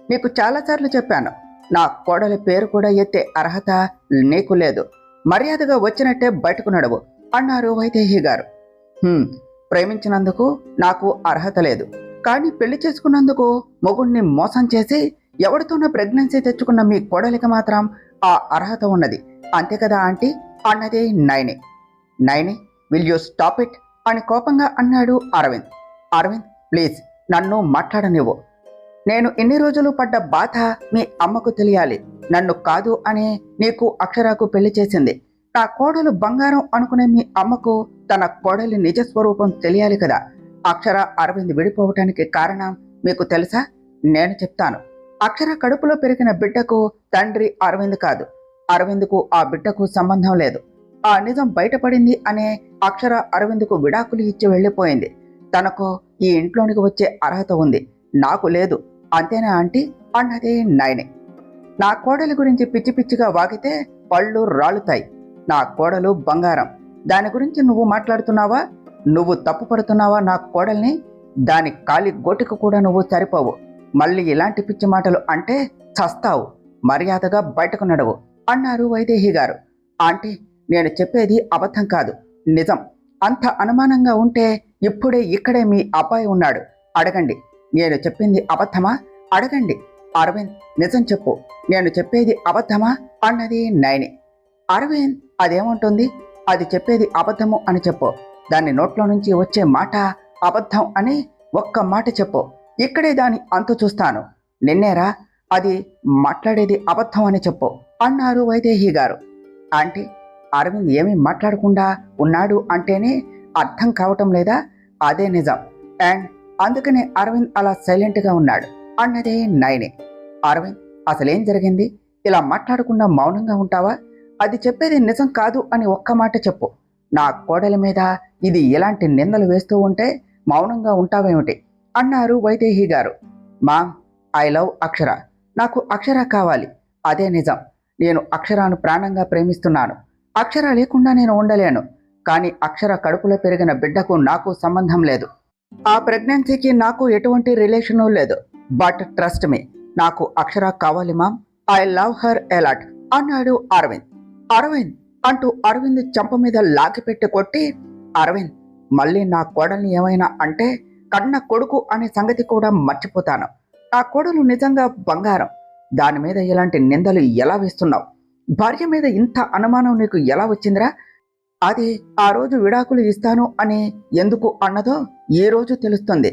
నీకు చాలాసార్లు చెప్పాను, నా కోడలి పేరు కూడా ఎత్తే అర్హత నీకు లేదు. మర్యాదగా వచ్చినట్టే బయటకు నడవు అన్నారు వైదేహి గారు. ప్రేమించినందుకు నాకు అర్హత లేదు, కానీ పెళ్లి చేసుకున్నందుకు మొగుణ్ణి మోసం చేసి ఎవరితోనో ప్రెగ్నెన్సీ తెచ్చుకున్న మీ కోడలికి మాత్రం ఆ అర్హత ఉన్నది, అంతే కదా ఆంటీ అన్నది Naini. Naini, will you stop it అని కోపంగా అన్నాడు అరవింద్. అరవింద్, ప్లీజ్ నన్ను మాట్లాడనివ్వు. నేను ఇన్ని రోజులు పడ్డ బాధ మీ అమ్మకు తెలియాలి. నన్ను కాదు అని నీకు అక్షరకు పెళ్లి చేసింది. నా కోడలు బంగారం అనుకునే మీ అమ్మకు తన కోడలి నిజస్వరూపం తెలియాలి కదా. అక్షర అరవింద్ విడిపోవటానికి కారణం మీకు తెలుసా? నేను చెప్తాను. అక్షర కడుపులో పెరిగిన బిడ్డకు తండ్రి అరవింద్ కాదు. అరవింద్కు ఆ బిడ్డకు సంబంధం లేదు. ఆ నిజం బయటపడింది అనే అక్షర అరవింద్కు విడాకులు ఇచ్చి వెళ్ళిపోయింది. తనకు ఈ ఇంట్లోనికి వచ్చే అర్హత ఉంది, నాకు లేదు, అంతేనా ఆంటీ అన్నది నైని. నా కోడలి గురించి పిచ్చి పిచ్చిగా వాగితే పళ్ళు రాలుతాయి. నా కోడలు బంగారం, దాని గురించి నువ్వు మాట్లాడుతున్నావా? నువ్వు తప్పు పడుతున్నావా నా కోడల్ని? దాని కాలి గోటికి కూడా నువ్వు సరిపోవు. మళ్ళీ ఇలాంటి పిచ్చి మాటలు అంటే చస్తావు. మర్యాదగా బయటకు నడవు అన్నారు వైదేహి గారు. ఆంటీ, నేను చెప్పేది అబద్ధం కాదు, నిజం. అంత అనుమానంగా ఉంటే ఇప్పుడే ఇక్కడే మీ అబ్బాయి ఉన్నాడు, అడగండి. నేను చెప్పింది అబద్ధమా? అడగండి. అరవింద్, నిజం చెప్పు, నేను చెప్పేది అబద్ధమా అన్నది నైని. అరవింద్, అదేమంటుంది? అది చెప్పేది అబద్ధము అని చెప్పు. దాని నోట్లో నుంచి వచ్చే మాట అబద్ధం అని ఒక్క మాట చెప్పు, ఇక్కడే దాని అంతు చూస్తాను. నిన్నేరా అది మాట్లాడేది అబద్ధం అని చెప్పు అన్నారు వైదేహి గారు. ఆంటీ, అరవింద్ ఏమీ మాట్లాడకుండా ఉన్నాడు అంటేనే అర్థం కావటం లేదా? అదే నిజం, అండ్ అందుకనే అరవింద్ అలా సైలెంట్గా ఉన్నాడు అన్నదే నైని. అరవింద్, అసలేం జరిగింది? ఇలా మాట్లాడకుండా మౌనంగా ఉంటావా? అది చెప్పేది నిజం కాదు అని ఒక్క మాట చెప్పు. నా కోడలి మీద ఇది ఎలాంటి నిందలు వేస్తూ ఉంటే మౌనంగా ఉంటావేమిటి అన్నారు వైదేహి గారు. మామ్, ఐ లవ్ అక్షర. నాకు అక్షర కావాలి, అదే నిజం. నేను అక్షరాను ప్రాణంగా ప్రేమిస్తున్నాను. అక్షర లేకుండా నేను ఉండలేను. కానీ అక్షర కడుపులో పెరిగిన బిడ్డకు నాకు సంబంధం లేదు. ఆ ప్రెగ్నెన్సీకి నాకు ఎటువంటి రిలేషను లేదు. బట్ ట్రస్ట్ మీ, నాకు అక్షర కావాలి mom. I love her a lot అన్నాడు అరవింద్. అరవింద్ అంటూ అరవింద్ చెంప మీద లాగిపెట్టి కొట్టి, అరవింద్ మళ్ళీ నా కోడల్ని ఏమైనా అంటే కన్న కొడుకు అనే సంగతి కూడా మర్చిపోతాను. నా కోడలు నిజంగా బంగారం. దాని మీద ఇలాంటి నిందలు ఎలా వేస్తున్నావు? భార్య మీద ఇంత అనుమానం నీకు ఎలా వచ్చిందిరా? అది ఆ రోజు విడాకులు ఇస్తాను అని ఎందుకు అన్నదో ఈ రోజు తెలుస్తుంది.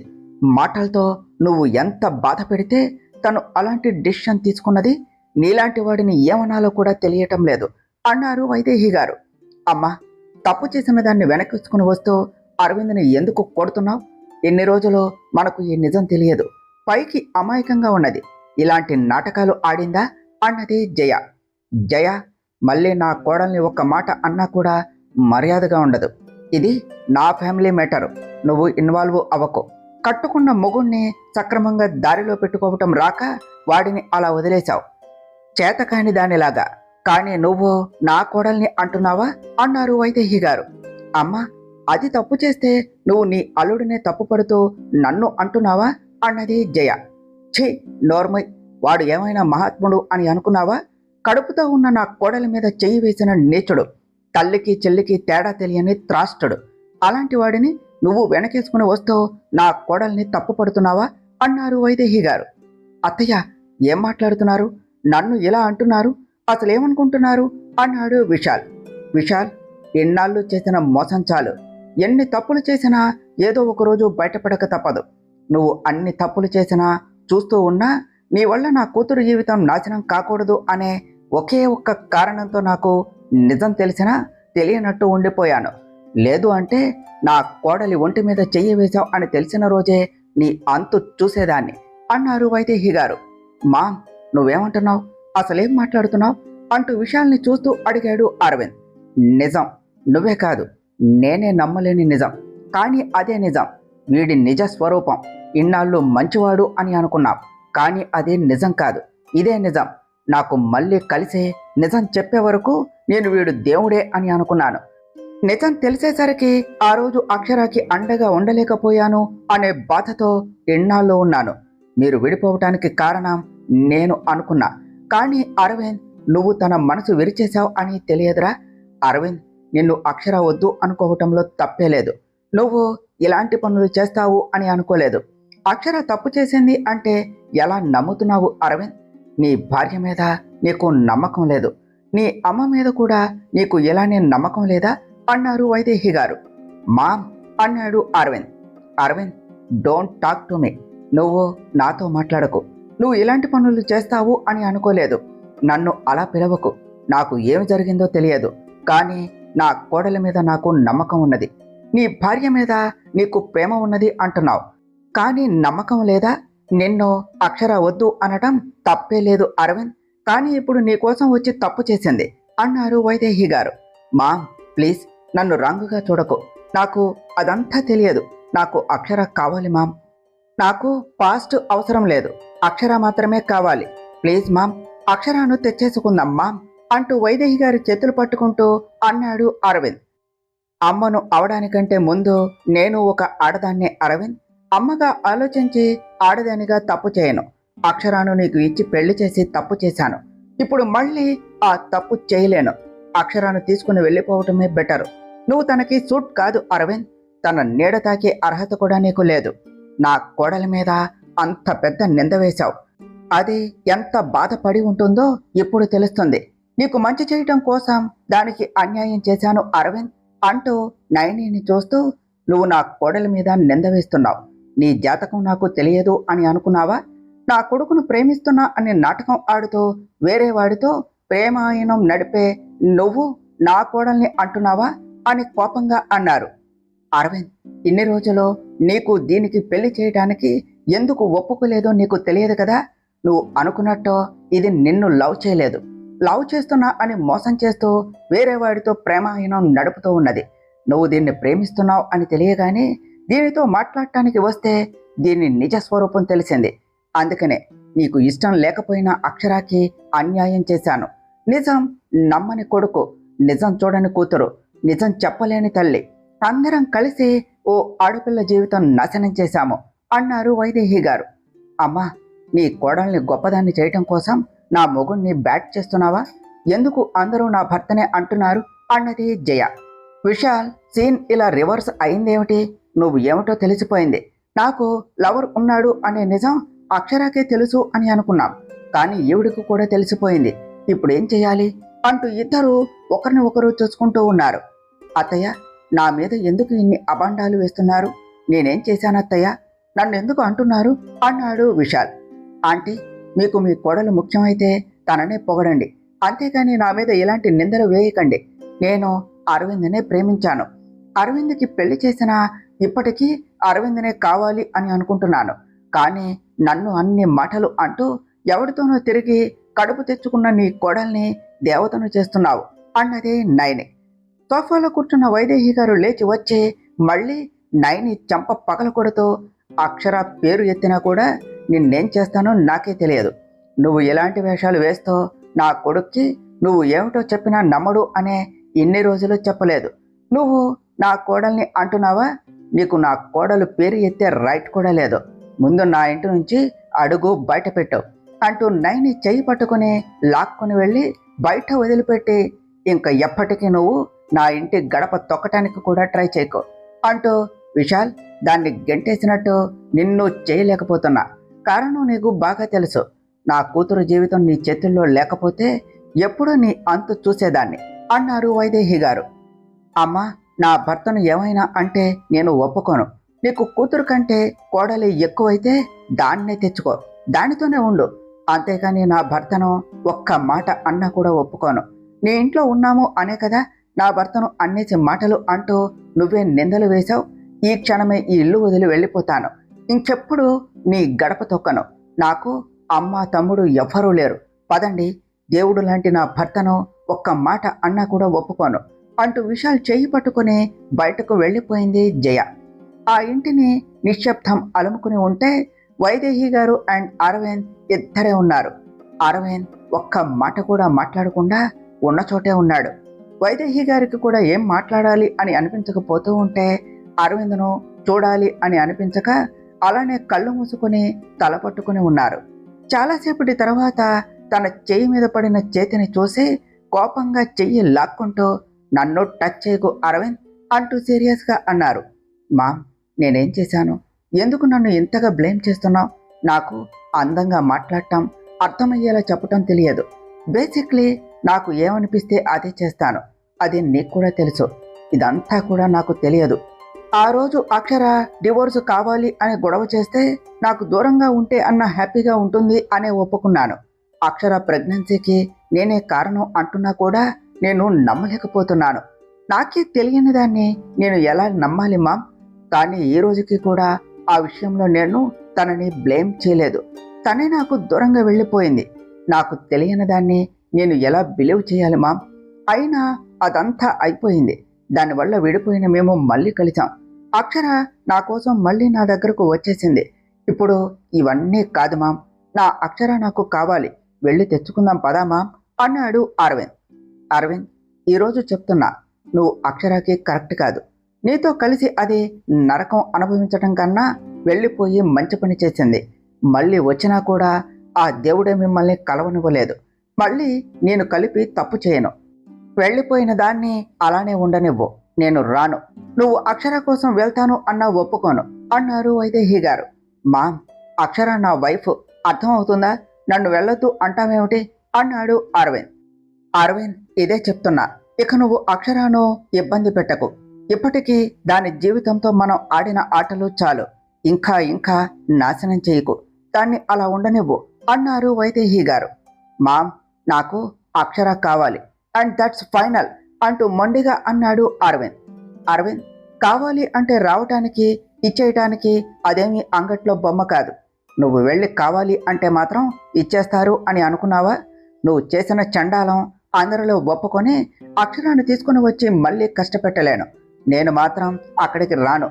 మాటలతో నువ్వు ఎంత బాధ పెడితే తను అలాంటి డిసిషన్ తీసుకున్నది. నీలాంటి వాడిని ఏమనాలో కూడా తెలియటం లేదు అన్నారు వైదేహి గారు. అమ్మా, తప్పు చేసిన దాన్ని వెనక్కించుకుని వస్తూ అరవింద్ని ఎందుకు కొడుతున్నావు? ఎన్ని రోజులు మనకు ఈ నిజం తెలియదు. పైకి అమాయకంగా ఉన్నది. ఇలాంటి నాటకాలు ఆడిందా అన్నది జయ. జయ, మళ్ళీ నా కోడల్ని ఒక్క మాట అన్నా కూడా మర్యాదగా ఉండదు. ఇది నా ఫ్యామిలీ మ్యాటరు. నువ్వు ఇన్వాల్వ్ అవ్వకు. కట్టుకున్న మొగుణ్ణి సక్రమంగా దారిలో పెట్టుకోవటం రాక వాడిని అలా వదిలేశావు, చేతకాని దానిలాగా. కానీ నువ్వు నా కోడల్ని అంటున్నావా అన్నారు వైదేహి గారు. అమ్మా, అది తప్పు చేస్తే నువ్వు నీ అల్లుడినే తప్పు పడుతూ నన్ను అంటున్నావా అన్నది జయ. ఛీ, నోర్మై, వాడు ఏమైనా మహాత్ముడు అని అనుకున్నావా? కడుపుతో ఉన్న నా కోడలి మీద చెయ్యి వేసిన నీచుడు, తల్లికి చెల్లికి తేడా తెలియని త్రాష్టుడు. అలాంటి వాడిని నువ్వు వెనకేసుకుని వస్తూ నా కోడల్ని తప్పు పడుతున్నావా అన్నారు వైదేహి గారు. అత్తయ్య, ఏం మాట్లాడుతున్నారు? నన్ను ఇలా అంటున్నారు? అసలేమనుకుంటున్నారు అన్నాడు విశాల్. విశాల్, ఎన్నాళ్ళు చేసిన మోసం చాలు. ఎన్ని తప్పులు చేసినా ఏదో ఒకరోజు బయటపడక తప్పదు. నువ్వు అన్ని తప్పులు చేసినా చూస్తూ ఉన్నా నీ వల్ల నా కూతురు జీవితం నాశనం కాకూడదు అనే ఒకే ఒక్క కారణంతో నాకు నిజం తెలిసినా తెలియనట్టు ఉండిపోయాను. లేదు అంటే నా కోడలి ఒంటి మీద చెయ్యి వేశావు అని తెలిసిన రోజే నీ అంతు చూసేదాన్ని అన్నారు వైదేహి గారు. మామ్, నువ్వేమంటున్నావు? అసలేం మాట్లాడుతున్నావు అంటూ విశాల్ని చూస్తూ అడిగాడు అరవింద్. నిజం, నువ్వే కాదు నేనే నమ్మలేని నిజం. కానీ అదే నిజం. వీడి నిజ స్వరూపం. ఇన్నాళ్ళు మంచివాడు అని అనుకున్నాం, కానీ అది నిజం కాదు. ఇదే నిజం. నాకు మళ్ళీ కలిసే నిజం చెప్పే వరకు నేను వీడు దేవుడే అని అనుకున్నాను. నిజం తెలిసేసరికి ఆ రోజు అక్షరాకి అండగా ఉండలేకపోయాను అనే బాధతో ఇన్నాళ్ళు ఉన్నాను. మీరు విడిపోవటానికి కారణం నేను అనుకున్నా. కానీ అరవింద్, నువ్వు తన మనసు విరిచేశావు అని తెలియదురా. అరవింద్, నిన్ను అక్షర వద్దు అనుకోవటంలో తప్పే లేదు. నువ్వు ఇలాంటి పనులు చేస్తావు అని అనుకోలేదు. అక్షర తప్పు చేసింది అంటే ఎలా నమ్ముతున్నావు అరవింద్? నీ భార్య మీద నీకు నమ్మకం లేదు. నీ అమ్మ మీద కూడా నీకు ఎలానే నమ్మకం లేదా అన్నారు వైదేహి గారు. మామ్ అన్నాడు Aravind. Aravind, don't talk to me. నువ్వు నాతో మాట్లాడకు. నువ్వు ఇలాంటి పనులు చేస్తావు అని అనుకోలేదు. నన్ను అలా పిలవకు. నాకు ఏమి జరిగిందో తెలియదు, కానీ నా కోడలి మీద నాకు నమ్మకం ఉన్నది. నీ భార్య మీద నీకు ప్రేమ ఉన్నది అంటున్నావు, కానీ నమ్మకం లేదా? నిన్ను అక్షర వద్దు అనటం తప్పే లేదు అరవింద్. కానీ ఇప్పుడు నీకోసం వచ్చి తప్పు చేసింది అన్నారు వైదేహి గారు. మామ్, ప్లీజ్ నన్ను రాంగుగా చూడకు. నాకు అదంతా తెలియదు. నాకు అక్షర కావాలి మామ్. నాకు పాస్ట్ అవసరం లేదు. అక్షర మాత్రమే కావాలి. ప్లీజ్ మామ్, అక్షరాను తెచ్చేసుకుందాం మామ్ అంటూ వైదేహి గారి చేతులు పట్టుకుంటూ అన్నాడు అరవింద్. అమ్మను అవడానికంటే ముందు నేను ఒక ఆడదాన్నే అరవింద్. అమ్మగా ఆలోచించి ఆడదానిగా తప్పు చేయను. అక్షరాను నీకు ఇచ్చి పెళ్లి చేసి తప్పు చేశాను. ఇప్పుడు మళ్ళీ ఆ తప్పు చేయలేను. అక్షరాను తీసుకుని వెళ్ళిపోవటమే బెటరు. నువ్వు తనకి సూట్ కాదు అరవింద్. తన నీడ తాకే అర్హత కూడా నీకు లేదు. నా కోడలి మీద అంత పెద్ద నింద వేశావు. అది ఎంత బాధపడి ఉంటుందో ఇప్పుడు తెలుస్తుంది. నీకు మంచి చేయటం కోసం దానికి అన్యాయం చేశాను అరవింద్ అంటూ నయనిని చూస్తూ, నువ్వు నా కోడలి మీద నింద వేస్తున్నావు. నీ జాతకం నాకు తెలియదు అని అనుకున్నావా? నా కొడుకును ప్రేమిస్తున్నా అనే నాటకం ఆడుతూ వేరే వాడితో ప్రేమాయణం నడిపే నువ్వు నా కోడల్ని అంటున్నావా అని కోపంగా అన్నారు. అరవింద్, ఇన్ని రోజులు నీకు దీనికి పెళ్లి చేయడానికి ఎందుకు ఒప్పుకోలేదో నీకు తెలియదు కదా. నువ్వు అనుకున్నట్టు ఇది నిన్ను లవ్ చేయలేదు. లవ్ చేస్తున్నా అని మోసం చేస్తూ వేరే వాడితో ప్రేమాయణం నడుపుతూ ఉన్నది. నువ్వు దీన్ని ప్రేమిస్తున్నావు అని తెలియగానే దీనితో మాట్లాడటానికి వస్తే దీని నిజ స్వరూపం తెలిసింది. అందుకనే నీకు ఇష్టం లేకపోయినా అక్షరాకి అన్యాయం చేశాను. నిజం నమ్మని కొడుకు, నిజం చూడని కూతురు, నిజం చెప్పలేని తల్లి, అందరం కలిసి ఓ ఆడపిల్ల జీవితం నాశనం చేశాము అన్నారు వైదేహి గారు. అమ్మా, నీ కోడల్ని గొప్పదాన్ని చేయటం కోసం నా మొగుణ్ణి బ్యాట్ చేస్తున్నావా? ఎందుకు అందరూ నా భర్తనే అంటున్నారు అన్నది జయ. విశాల్, సీన్ ఇలా రివర్స్ అయిందేమిటి? నువ్వు ఏమిటో తెలిసిపోయింది. నాకు లవర్ ఉన్నాడు అనే నిజం అక్షరాకే తెలుసు అని అనుకున్నాం, కానీ ఈవిడికి కూడా తెలిసిపోయింది. ఇప్పుడేం చేయాలి అంటూ ఇద్దరు ఒకరిని ఒకరు చూసుకుంటూ ఉన్నారు. అత్తయ్య, నా మీద ఎందుకు ఇన్ని అబాండాలు వేస్తున్నారు? నేనేం చేశానత్తయ్య? నన్ను ఎందుకు అంటున్నారు అన్నాడు విశాల్. ఆంటీ, మీకు మీ కోడలు ముఖ్యమైతే తననే పొగడండి, అంతేకాని నా మీద ఇలాంటి నిందలు వేయకండి. నేను అరవింద్నే ప్రేమించాను. అరవింద్కి పెళ్లి చేసినా ఇప్పటికీ అరవింద్నే కావాలి అని అనుకుంటున్నాను. కానీ నన్ను అన్ని మాటలు అంటూ ఎవరితోనో తిరిగి కడుపు తెచ్చుకున్న నీ కోడల్ని దేవతను చేస్తున్నావు అన్నదే నైని. సోఫాలో కూర్చున్న వైదేహి గారు లేచి వచ్చి మళ్ళీ నైని చెంప పగలకొడుతూ, అక్షర పేరు ఎత్తినా కూడా నిన్నేం చేస్తానో నాకే తెలియదు. నువ్వు ఎలాంటి వేషాలు వేస్తూ నా కొడుక్కి నువ్వు ఏమిటో చెప్పినా నమ్మడు అనే ఇన్ని రోజులు చెప్పలేదు. నువ్వు నా కోడల్ని అంటున్నావా? నీకు నా కోడలు పేరు ఎత్తే రైట్ కూడా లేదు. ముందు నా ఇంటి నుంచి అడుగు బయట పెట్టు అంటూ నైని చెయ్యి పట్టుకుని లాక్కుని వెళ్ళి బయట వదిలిపెట్టి, ఇంకా ఎప్పటికీ నువ్వు నా ఇంటి గడప తొక్కటానికి కూడా ట్రై చేయకు అంటూ విశాల్ దాన్ని గెంటేసినట్టు, నిన్ను చేయలేకపోతున్నా. కారణం నీకు బాగా తెలుసు. నా కూతురు జీవితం నీ చేతుల్లో లేకపోతే ఎప్పుడూ నీ అంతు చూసేదాన్ని అన్నారు వైదేహి గారు. అమ్మా, నా భర్తను ఏమైనా అంటే నేను ఒప్పుకోను. నీకు కూతురు కంటే కోడలి ఎక్కువైతే దాన్నే తెచ్చుకో, దానితోనే ఉండు. అంతేకాని నా భర్తను ఒక్క మాట అన్నా కూడా ఒప్పుకోను. నీ ఇంట్లో ఉన్నాము అనే కదా నా భర్తను అన్నేసి మాటలు అంటూ నువ్వే నిందలు వేశావు. ఈ క్షణమే ఈ ఇల్లు వదిలి వెళ్ళిపోతాను. ఇంకెప్పుడు నీ గడప తొక్కను. నాకు అమ్మ తమ్ముడు ఎవ్వరూ లేరు. పదండి, దేవుడు లాంటి నా భర్తను ఒక్క మాట అన్నా కూడా ఒప్పుకోను అంటూ విశాల్ చెయ్యి పట్టుకుని బయటకు వెళ్ళిపోయింది జయ. ఆ ఇంటిని నిశ్శబ్దం అలుముకుని ఉంటే వైదేహి గారు అండ్ అరవింద్ ఇద్దరే ఉన్నారు. అరవింద్ ఒక్క మాట కూడా మాట్లాడకుండా ఉన్న చోటే ఉన్నాడు. వైదేహి గారికి కూడా ఏం మాట్లాడాలి అని అనిపించకపోతూ ఉంటే అరవింద్ను చూడాలి అని అనిపించక అలానే కళ్ళు మూసుకుని తల పట్టుకుని ఉన్నారు. చాలాసేపటి తర్వాత తన చెయ్యి మీద పడిన చేతిని చూసి కోపంగా చెయ్యి లాక్కుంటూ, నన్ను టచ్ చేయకు అరవింద్ అంటూ సీరియస్గా అన్నారు. మామ్, నేనేం చేశాను? ఎందుకు నన్ను ఇంతగా బ్లేమ్ చేస్తున్నావు? నాకు అందంగా మాట్లాడటం, అర్థమయ్యేలా చెప్పటం తెలియదు. బేసిక్లీ నాకు ఏమనిపిస్తే అదే చేస్తాను. అది నీకు కూడా తెలుసు. ఇదంతా కూడా నాకు తెలియదు. ఆ రోజు అక్షర డివోర్స్ కావాలి అని గొడవ చేస్తే నాకు దూరంగా ఉంటే అన్న హ్యాపీగా ఉంటుంది అనే ఒప్పుకున్నాను. అక్షర ప్రెగ్నెన్సీకి నేనే కారణం అంటున్నా కూడా నేను నమ్మలేకపోతున్నాను. నాకే తెలియని దాన్ని నేను ఎలా నమ్మాలి మామ్? కానీ ఈ రోజుకి కూడా ఆ విషయంలో నేను తనని బ్లేమ్ చేయలేదు. తనే నాకు దూరంగా వెళ్ళిపోయింది. నాకు తెలియని దాన్ని నేను ఎలా బిలీవ్ చేయాలి మామ్? అయినా అదంతా అయిపోయింది. దానివల్ల విడిపోయిన మేము మళ్ళీ కలిసాం. అక్షర నా కోసం మళ్ళీ నా దగ్గరకు వచ్చేసింది. ఇప్పుడు ఇవన్నీ కాదు మామ్, నా అక్షర నాకు కావాలి. వెళ్ళి తెచ్చుకుందాం పదా మామ్ అన్నాడు అరవింద్. అరవింద్, ఈరోజు చెప్తున్నా, నువ్వు అక్షరకి కరెక్ట్ కాదు. నీతో కలిసి అది నరకం అనుభవించటం కన్నా వెళ్ళిపోయి మంచి పని చేసింది. మళ్ళీ వచ్చినా కూడా ఆ దేవుడే మిమ్మల్ని కలవనివ్వలేదు. మళ్ళీ నేను కలిపి తప్పు చేయను. వెళ్ళిపోయిన దాన్ని అలానే ఉండనివ్వు. నేను రాను. నువ్వు అక్షర కోసం వెళ్తాను అన్నా ఒప్పుకోను అన్నారు వైదేహి గారు. మామ్, అక్షర నా వైఫ్, అర్థం అవుతుందా? నన్ను వెళ్ళొద్దు అంటావేమిటి అన్నాడు అరవింద్. అరవింద్, ఇదే చెప్తున్నా, ఇక నువ్వు అక్షరాను ఇబ్బంది పెట్టకు. ఇప్పటికీ దాని జీవితంతో మనం ఆడిన ఆటలు చాలు. ఇంకా ఇంకా నాశనం చేయకు. దాన్ని అలా ఉండనివ్వు అన్నారు వైదేహి గారు. మామ్, నాకు అక్షర కావాలి అండ్ దట్స్ ఫైనల్ అంటూ మొండిగా అన్నాడు అరవింద్. అరవింద్, కావాలి అంటే రావటానికి ఇచ్చేయటానికి అదేమీ అంగట్లో బొమ్మ కాదు. నువ్వు వెళ్ళి కావాలి అంటే మాత్రం ఇచ్చేస్తారు అని అనుకున్నావా? నువ్వు చేసిన చండాలం అందరిలో ఒప్పుకొని అక్షరాన్ని తీసుకుని వచ్చి మళ్ళీ కష్టపెట్టలేను. నేను మాత్రం అక్కడికి రాను.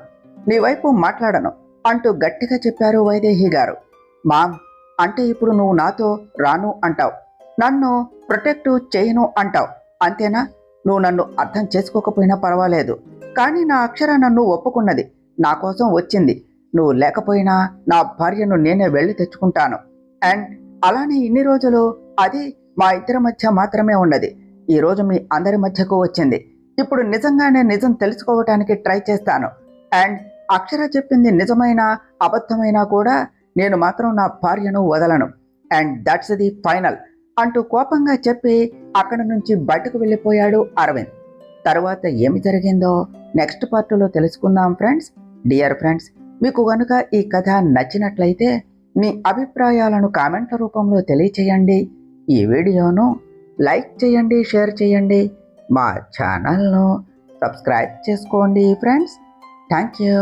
నీ వైపు మాట్లాడను అంటూ గట్టిగా చెప్పారు వైదేహి గారు. మామ్, అంటే ఇప్పుడు నువ్వు నాతో రాను అంటావు, నన్ను ప్రొటెక్ట్ చేయను అంటావు, అంతేనా? నువ్వు నన్ను అర్థం చేసుకోకపోయినా పర్వాలేదు, కానీ నా అక్షర నన్ను ఒప్పుకున్నది, నా కోసం వచ్చింది. నువ్వు లేకపోయినా నా భార్యను నేనే వెళ్ళి తెచ్చుకుంటాను. అండ్ అలానే ఇన్ని రోజులు అది మా ఇద్దరి మధ్య మాత్రమే ఉన్నది. ఈరోజు మీ అందరి మధ్యకు వచ్చింది. ఇప్పుడు నిజంగానే నిజం తెలుసుకోవటానికి ట్రై చేస్తాను. అండ్ అక్షర చెప్పింది నిజమైన అబద్ధమైనా కూడా నేను మాత్రం నా భార్యను వదలను. అండ్ దట్స్ ది ఫైనల్ అంటూ కోపంగా చెప్పి అక్కడి నుంచి బయటకు వెళ్ళిపోయాడు అరవింద్. తర్వాత ఏమి జరిగిందో నెక్స్ట్ పార్ట్లో తెలుసుకుందాం ఫ్రెండ్స్. డియర్ ఫ్రెండ్స్, మీకు కనుక ఈ కథ నచ్చినట్లయితే మీ అభిప్రాయాలను కామెంట్ల రూపంలో తెలియచేయండి. ఈ వీడియోను లైక్ చేయండి, షేర్ చేయండి, మా ఛానల్ను సబ్స్క్రైబ్ చేసుకోండి ఫ్రెండ్స్. Thank you.